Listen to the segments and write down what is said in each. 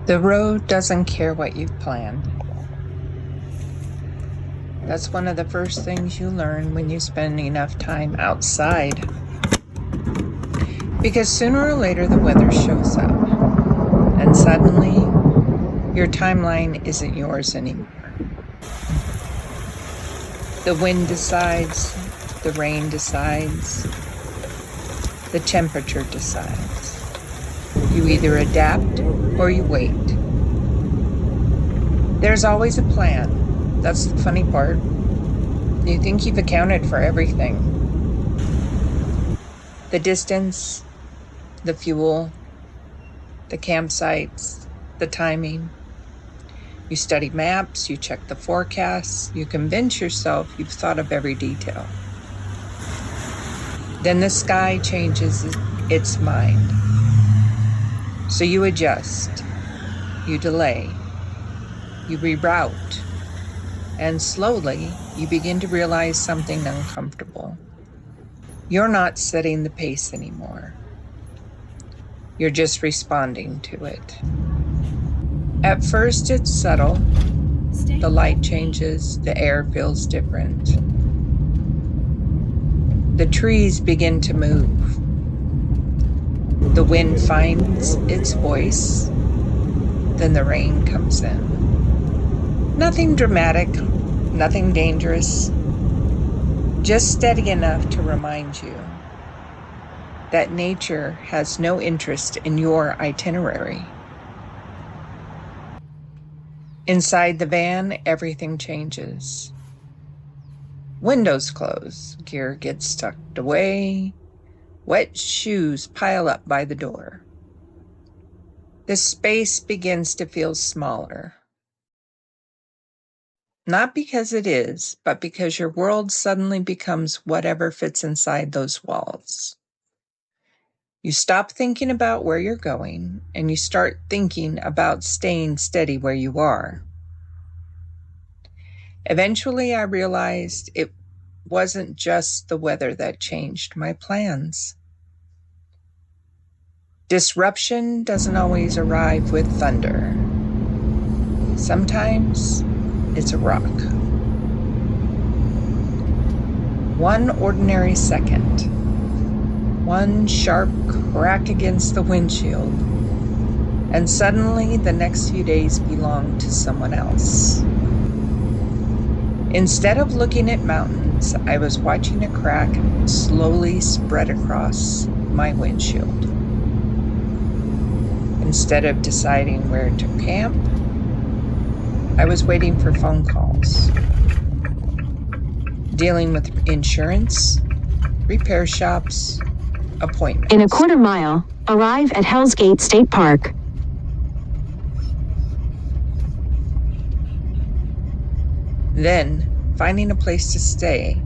The road doesn't care what you've planned. That's one of the first things you learn when you spend enough time outside. Because sooner or later the weather shows up, and suddenly your timeline isn't yours anymore. The wind decides, the rain decides, the temperature decides. You either adapt or you wait. There's always a plan. That's the funny part. You think you've accounted for everything. The distance, the fuel, the campsites, the timing. You study maps, you check the forecasts, you convince yourself you've thought of every detail. Then the sky changes its mind. So you adjust, you delay, you reroute, and slowly you begin to realize something uncomfortable. You're not setting the pace anymore. You're just responding to it. At first it's subtle. The light changes, the air feels different. The trees begin to move. The wind finds its voice. Then the rain comes in. Nothing dramatic, nothing dangerous, just steady enough to remind you that nature has no interest in your itinerary. Inside the van, everything changes. Windows close, gear gets tucked away, wet shoes pile up by the door. The space begins to feel smaller. Not because it is, but because your world suddenly becomes whatever fits inside those walls. You stop thinking about where you're going, and you start thinking about staying steady where you are. Eventually, I realized it wasn't just the weather that changed my plans. Disruption doesn't always arrive with thunder. Sometimes it's a rock. One ordinary second, one sharp crack against the windshield, and suddenly the next few days belong to someone else. Instead of looking at mountains, I was watching a crack slowly spread across my windshield. Instead of deciding where to camp, I was waiting for phone calls, dealing with insurance, repair shops, appointments. In a quarter mile, arrive at Hell's Gate State Park. Then finding a place to stay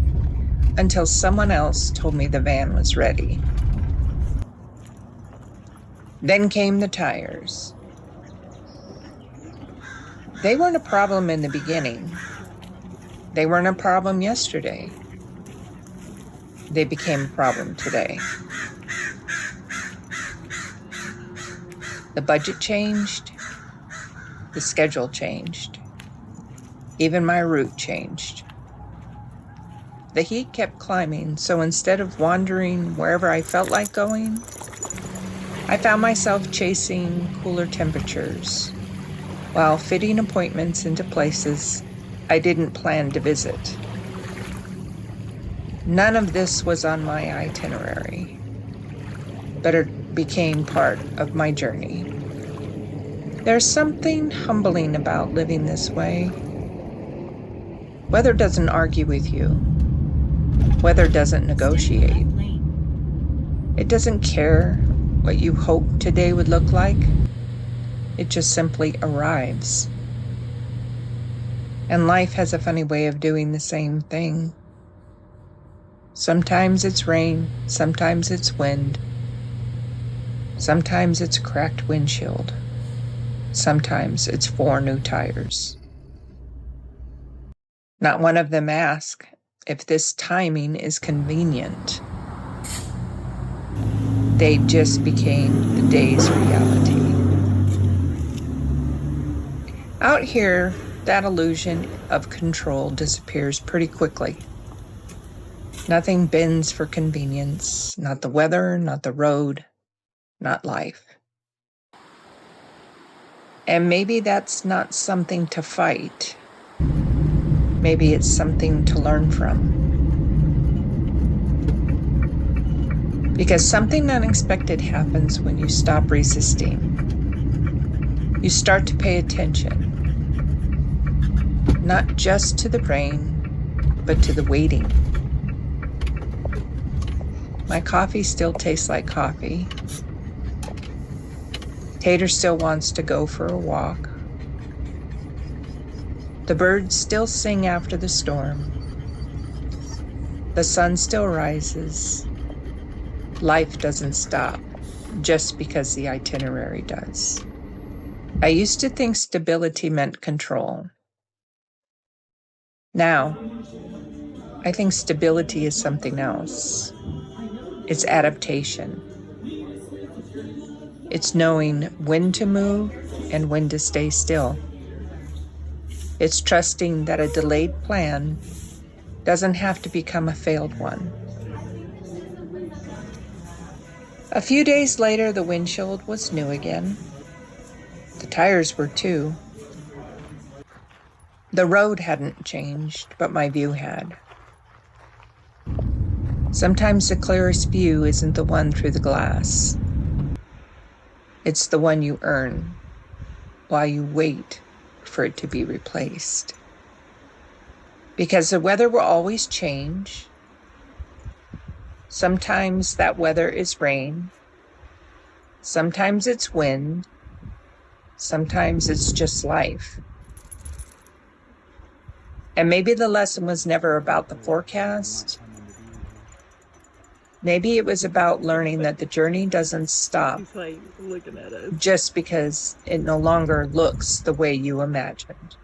until someone else told me the van was ready. Then came the tires. They weren't a problem in the beginning. They weren't a problem yesterday. They became a problem today. The budget changed. The schedule changed. Even my route changed. The heat kept climbing, so instead of wandering wherever I felt like going, I found myself chasing cooler temperatures while fitting appointments into places I didn't plan to visit. None of this was on my itinerary, but it became part of my journey. There's something humbling about living this way. Weather doesn't argue with you. Weather doesn't negotiate. It doesn't care what you hoped today would look like. It just simply arrives. And life has a funny way of doing the same thing. Sometimes it's rain, sometimes it's wind, sometimes it's a cracked windshield, sometimes it's 4 new tires. Not one of them ask if this timing is convenient. They just became the day's reality. Out here, that illusion of control disappears pretty quickly. Nothing bends for convenience, not the weather, not the road, not life. And maybe that's not something to fight. Maybe it's something to learn from. Because something unexpected happens when you stop resisting. You start to pay attention, not just to the rain, but to the waiting. My coffee still tastes like coffee. Tator still wants to go for a walk. The birds still sing after the storm. The sun still rises. Life doesn't stop just because the itinerary does. I used to think stability meant control. Now, I think stability is something else. It's adaptation. It's knowing when to move and when to stay still. It's trusting that a delayed plan doesn't have to become a failed one. A few days later, the windshield was new again. The tires were too. The road hadn't changed, but my view had. Sometimes the clearest view isn't the one through the glass. It's the one you earn while you wait for it to be replaced. Because the weather will always change. Sometimes that weather is rain. Sometimes it's wind. Sometimes it's just life. And maybe the lesson was never about the forecast. Maybe it was about learning that the journey doesn't stop He's like looking at us. just because it no longer looks the way you imagined.